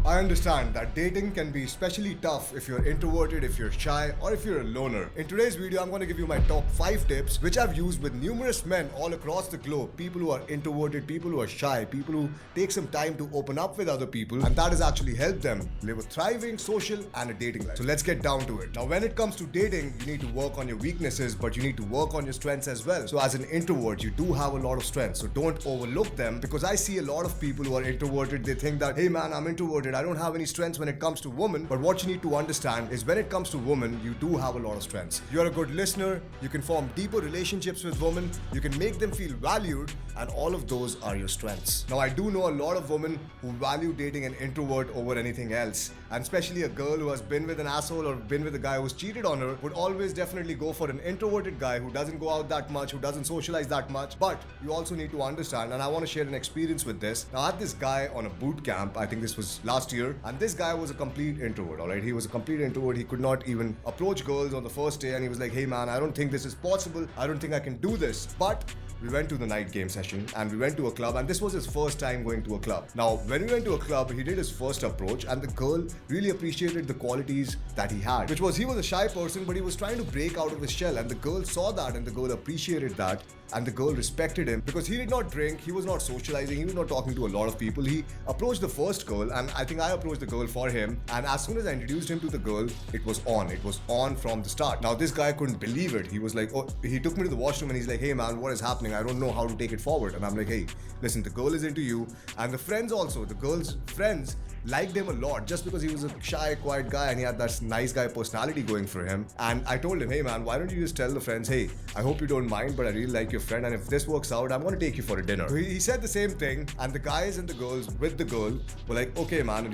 I understand that dating can be especially tough if you're introverted, if you're shy, or if you're a loner. In today's video, I'm going to give you my top 5 tips which I've used with numerous men all across the globe. People who are introverted, people who are shy, people who take some time to open up with other people, and that has actually helped them live a thriving social and a dating life. So let's get down to it. Now, when it comes to dating, you need to work on your weaknesses, but you need to work on your strengths as well. So as an introvert, you do have a lot of strengths, so don't overlook them, because I see a lot of people who are introverted. They think that, hey man, I'm introverted, I don't have any strengths when it comes to women. But what you need to understand is when it comes to women, you do have a lot of strengths. You're a good listener, you can form deeper relationships with women, you can make them feel valued, and all of those are your strengths. Now, I do know a lot of women who value dating an introvert over anything else, and especially a girl who has been with an asshole or been with a guy who's cheated on her would always definitely go for an introverted guy who doesn't go out that much, who doesn't socialize that much. But you also need to understand, and I want to share an experience with this. Now, I had this guy on a boot camp, I think this was last year, and this guy was a complete introvert, alright? He was a complete introvert. He could not even approach girls on the first day, and he was like, hey man, I don't think this is possible. I don't think I can do this. But we went to the night game session and we went to a club, and this was his first time going to a club. Now, when we went to a club, he did his first approach, and the girl really appreciated the qualities that he had, which was he was a shy person, but he was trying to break out of his shell, and the girl saw that and the girl appreciated that. And the girl respected him because he did not drink, he was not socializing, he was not talking to a lot of people. He approached the first girl, and I think I approached the girl for him. And as soon as I introduced him to the girl, it was on. It was on from the start. Now, this guy couldn't believe it. He was like, oh, he took me to the washroom and he's like, hey man, what is happening? I don't know how to take it forward. And I'm like, hey, listen, the girl is into you. And the friends also, the girl's friends liked him a lot just because he was a shy, quiet guy and he had that nice guy personality going for him. And I told him, hey man, why don't you just tell the friends, hey, I hope you don't mind, but I really like your friend, and if this works out, I'm going to take you for a dinner. So he said the same thing, and the guys and the girls with the girl were like, okay man,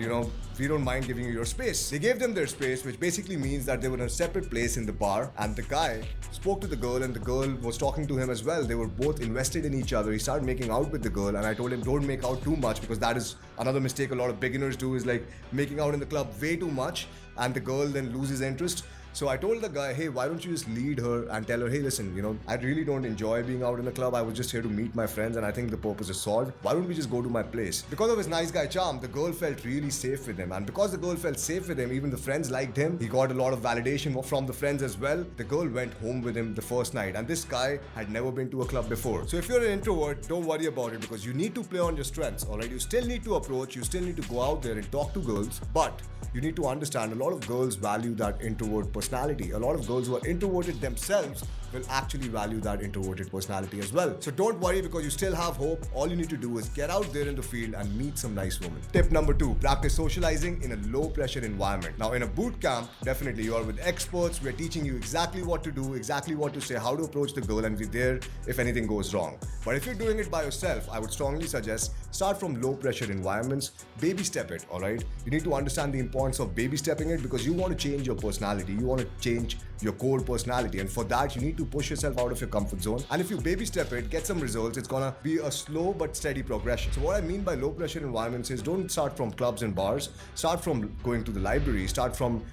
we don't mind giving you your space. They gave them their space, which basically means that they were in a separate place in the bar, and the guy spoke to the girl and the girl was talking to him as well. They were both invested in each other. He started making out with the girl, and I told him, don't make out too much, because that is another mistake a lot of beginners do, is like making out in the club way too much, and the girl then loses interest. So I told the guy, hey, why don't you just lead her and tell her, hey, listen, I really don't enjoy being out in the club. I was just here to meet my friends, and I think the purpose is solved. Why don't we just go to my place? Because of his nice guy charm, the girl felt really safe with him. And because the girl felt safe with him, even the friends liked him. He got a lot of validation from the friends as well. The girl went home with him the first night, and this guy had never been to a club before. So if you're an introvert, don't worry about it, because you need to play on your strengths, alright? You still need to approach, you still need to go out there and talk to girls, but you need to understand a lot of girls value that introvert personality. A lot of girls who are introverted themselves will actually value that introverted personality as well. So don't worry, because you still have hope. All you need to do is get out there in the field and meet some nice women. Tip number 2, practice socializing in a low pressure environment. Now, in a boot camp, definitely you are with experts. We're teaching you exactly what to do, exactly what to say, how to approach the girl, and be there if anything goes wrong. But if you're doing it by yourself, I would strongly suggest start from low pressure environments, baby step it, alright? You need to understand the importance of baby stepping it, because you want to change your personality, you want to change your core personality, and for that you need to push yourself out of your comfort zone. And if you baby step it, get some results, it's gonna be a slow but steady progression. So what I mean by low pressure environments is, don't start from clubs and bars, start from going to the library, start from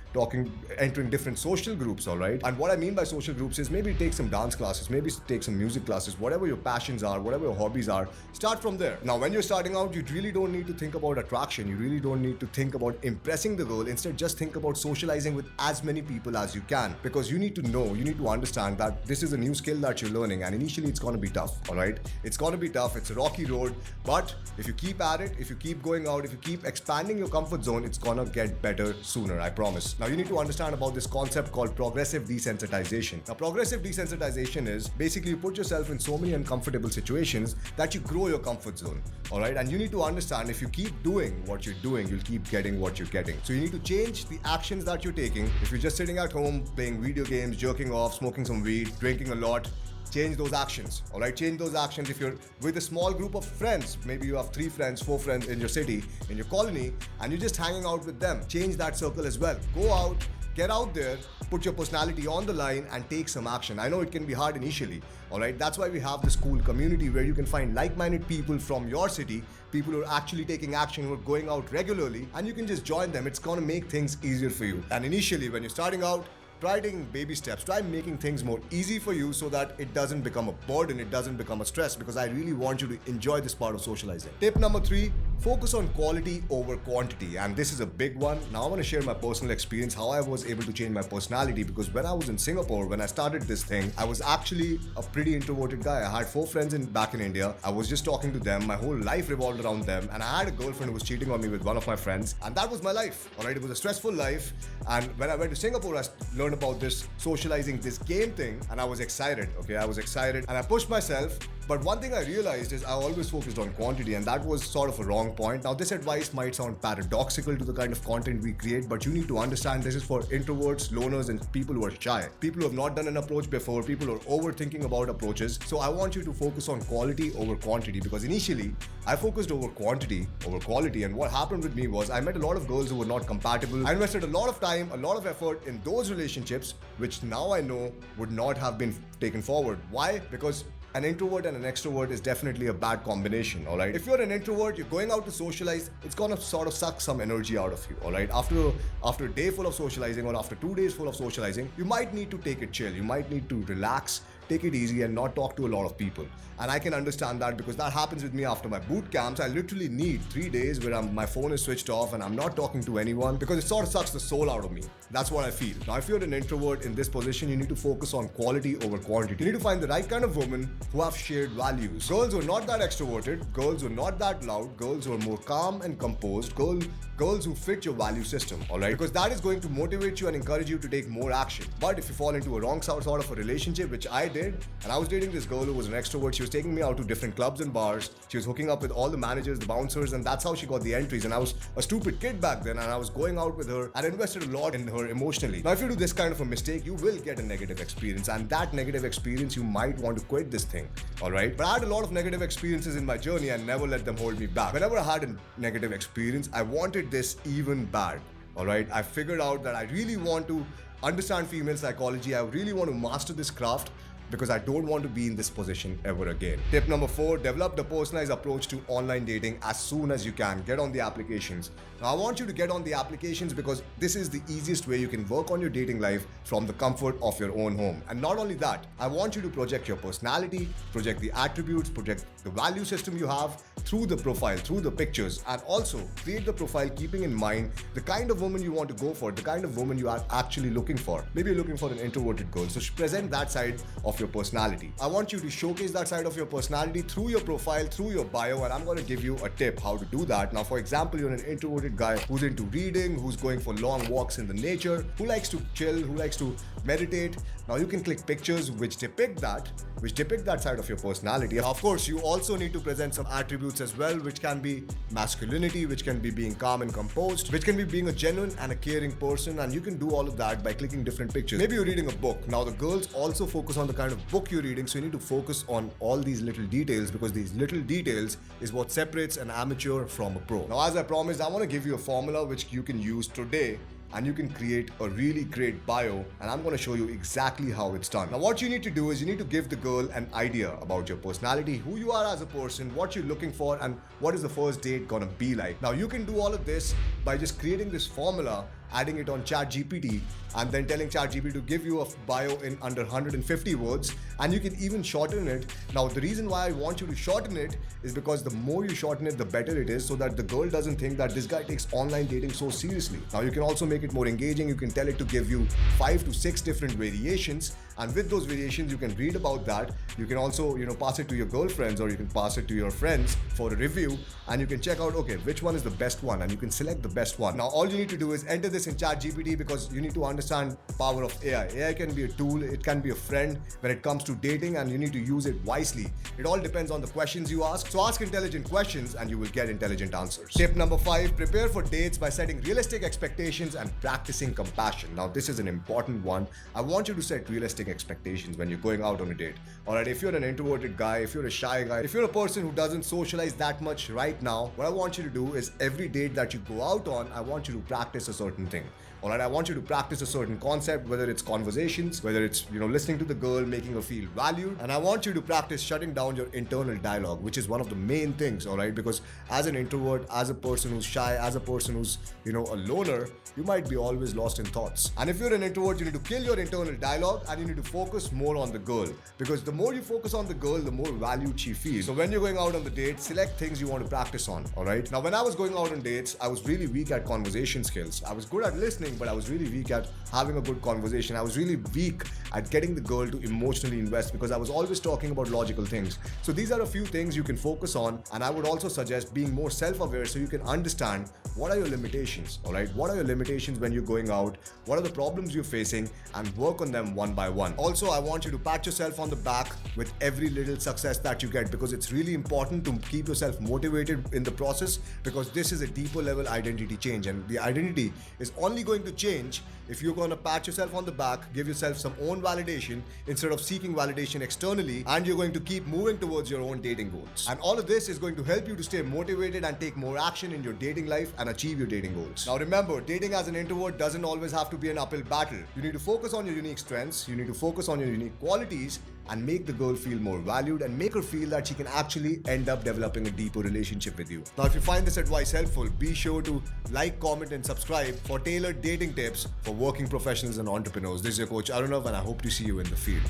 entering different social groups, alright? And what I mean by social groups is, maybe take some dance classes, maybe take some music classes, whatever your passions are, whatever your hobbies are, start from there. Now, when you're starting out, you really don't need to think about attraction, you really don't need to think about impressing the girl. Instead, just think about socializing with as many people as you can, because you need to know, you need to understand that this is a new skill that you're learning, and initially it's going to be tough, alright? It's going to be tough, it's a rocky road, but if you keep at it, if you keep going out, if you keep expanding your comfort zone, it's going to get better sooner, I promise. Now, you need to understand about this concept called progressive desensitization. Now, progressive desensitization is basically you put yourself in so many uncomfortable situations that you grow your comfort zone, alright? And you need to understand, if you keep doing what you're doing, you'll keep getting what you're getting. So you need to change the actions that you're taking. If you're just sitting at home playing video games, jerking off, smoking some weed, drinking a lot, change those actions, alright? Change those actions. If you're with a small group of friends, maybe you have 3 friends, 4 friends in your city, in your colony, and you're just hanging out with them, change that circle as well. Go out, get out there, put your personality on the line and take some action. I know it can be hard initially, alright? That's why we have this cool community where you can find like-minded people from your city, people who are actually taking action, who are going out regularly, and you can just join them. It's gonna make things easier for you. And initially, when you're starting out, try taking baby steps, try making things more easy for you so that it doesn't become a burden, it doesn't become a stress, because I really want you to enjoy this part of socializing. Tip number 3, focus on quality over quantity. And this is a big one. Now I want to share my personal experience, how I was able to change my personality, because when I was in Singapore, when I started this thing, I was actually a pretty introverted guy. I had 4 friends back in India. I was just talking to them. My whole life revolved around them. And I had a girlfriend who was cheating on me with one of my friends. And that was my life. All right. It was a stressful life. And when I went to Singapore, I learned about this socializing, this game thing. And I was excited. Okay. I was excited. And I pushed myself. But one thing I realized is I always focused on quantity, and that was sort of a wrong point. Now, this advice might sound paradoxical to the kind of content we create, but you need to understand this is for introverts, loners, and people who are shy. People who have not done an approach before, people who are overthinking about approaches. So I want you to focus on quality over quantity, because initially I focused over quantity over quality. And what happened with me was I met a lot of girls who were not compatible. I invested a lot of time, a lot of effort in those relationships, which now I know would not have been taken forward. Why? Because an introvert and an extrovert is definitely a bad combination, all right? If you're an introvert, you're going out to socialize, it's gonna sort of suck some energy out of you, all right? After a day full of socializing or after 2 days full of socializing, you might need to take it chill. You might need to relax, take it easy, and not talk to a lot of people. And I can understand that because that happens with me after my boot camps. I literally need 3 days where my phone is switched off and I'm not talking to anyone because it sort of sucks the soul out of me. That's what I feel. Now, if you're an introvert in this position, you need to focus on quality over quantity. You need to find the right kind of woman who have shared values. Girls who are not that extroverted, girls who are not that loud, girls who are more calm and composed, girls who fit your value system, all right? Because that is going to motivate you and encourage you to take more action. But if you fall into a wrong sort of a relationship, which I did, and I was dating this girl who was an extrovert, she was taking me out to different clubs and bars, she was hooking up with all the managers, the bouncers, and that's how she got the entries. And I was a stupid kid back then, and I was going out with her and invested a lot in her emotionally. Now, if you do this kind of a mistake, you will get a negative experience, and that negative experience, you might want to quit this thing, all right? But I had a lot of negative experiences in my journey and never let them hold me back. Whenever I had a negative experience, I wanted this even bad, all right? I figured out that I really want to understand female psychology. I really want to master this craft, because I don't want to be in this position ever again. Tip number 4, develop the personalized approach to online dating as soon as you can. Get on the applications. Now, I want you to get on the applications because this is the easiest way you can work on your dating life from the comfort of your own home. And not only that, I want you to project your personality, project the attributes, project the value system you have through the profile, through the pictures, and also create the profile keeping in mind the kind of woman you want to go for, the kind of woman you are actually looking for. Maybe you're looking for an introverted girl, so present that side of your personality. I want you to showcase that side of your personality through your profile, through your bio, and I'm going to give you a tip how to do that. Now, for example, you're an introverted guy who's into reading, who's going for long walks in the nature, who likes to chill, who likes to meditate. Now, you can click pictures which depict that side of your personality. Now, of course, you also need to present some attributes as well, which can be masculinity, which can be being calm and composed, which can be being a genuine and a caring person, and you can do all of that by clicking different pictures. Maybe you're reading a book. Now, the girls also focus on the kind of book you're reading, so you need to focus on all these little details, because these little details is what separates an amateur from a pro. Now, as I promised, I want to give you a formula which you can use today, and you can create a really great bio, and I'm going to show you exactly how it's done. Now, what you need to do is you need to give the girl an idea about your personality, who you are as a person, what you're looking for, and what is the first date gonna be like. Now, you can do all of this by just creating this formula, adding it on ChatGPT, and then telling ChatGPT to give you a bio in under 150 words, and you can even shorten it. Now, the reason why I want you to shorten it is because the more you shorten it, the better it is, so that the girl doesn't think that this guy takes online dating so seriously. Now, you can also make it more engaging. You can tell it to give you 5 to 6 different variations, and with those variations, you can read about that. You can also, pass it to your girlfriends, or you can pass it to your friends for a review, and you can check out, okay, which one is the best one, and you can select the best one. Now, all you need to do is enter this in ChatGPT, because you need to understand the power of AI. AI can be a tool, it can be a friend when it comes to dating, and you need to use it wisely. It all depends on the questions you ask. So ask intelligent questions and you will get intelligent answers. Tip number 5, prepare for dates by setting realistic expectations and practicing compassion. Now, this is an important one. I want you to set realistic expectations when you're going out on a date. Alright, if you're an introverted guy, if you're a shy guy, if you're a person who doesn't socialize that much right now, what I want you to do is every date that you go out on, I want you to practice a certain thing. Alright, I want you to practice a certain concept, whether it's conversations, whether it's, listening to the girl, making her feel valued. And I want you to practice shutting down your internal dialogue, which is one of the main things, alright? Because as an introvert, as a person who's shy, as a person who's, a loner, you might be always lost in thoughts. And if you're an introvert, you need to kill your internal dialogue and you need to focus more on the girl, because the more you focus on the girl, the more valued she feels. So when you're going out on the date, select things you want to practice on, alright? Now when I was going out on dates, I was really weak at conversation skills. I was good at listening, but I was really weak at having a good conversation. I was really weak at getting the girl to emotionally invest because I was always talking about logical things. So these are a few things you can focus on, and I would also suggest being more self-aware so you can understand what are your limitations, alright? What are your limitations when you're going out? What are the problems you're facing, and work on them one by one. Also, I want you to pat yourself on the back with every little success that you get, because it's really important to keep yourself motivated in the process, because this is a deeper level identity change, and the identity is only going to change if you're going to pat yourself on the back, give yourself some own validation instead of seeking validation externally, and you're going to keep moving towards your own dating goals. And all of this is going to help you to stay motivated and take more action in your dating life and achieve your dating goals. Now remember, dating as an introvert doesn't always have to be an uphill battle. You need to focus on your unique strengths, you need to focus on your unique qualities, and make the girl feel more valued and make her feel that she can actually end up developing a deeper relationship with you. Now, if you find this advice helpful, be sure to like, comment, and subscribe for tailored dating tips for working professionals and entrepreneurs. This is your coach Arunav, and I hope to see you in the field.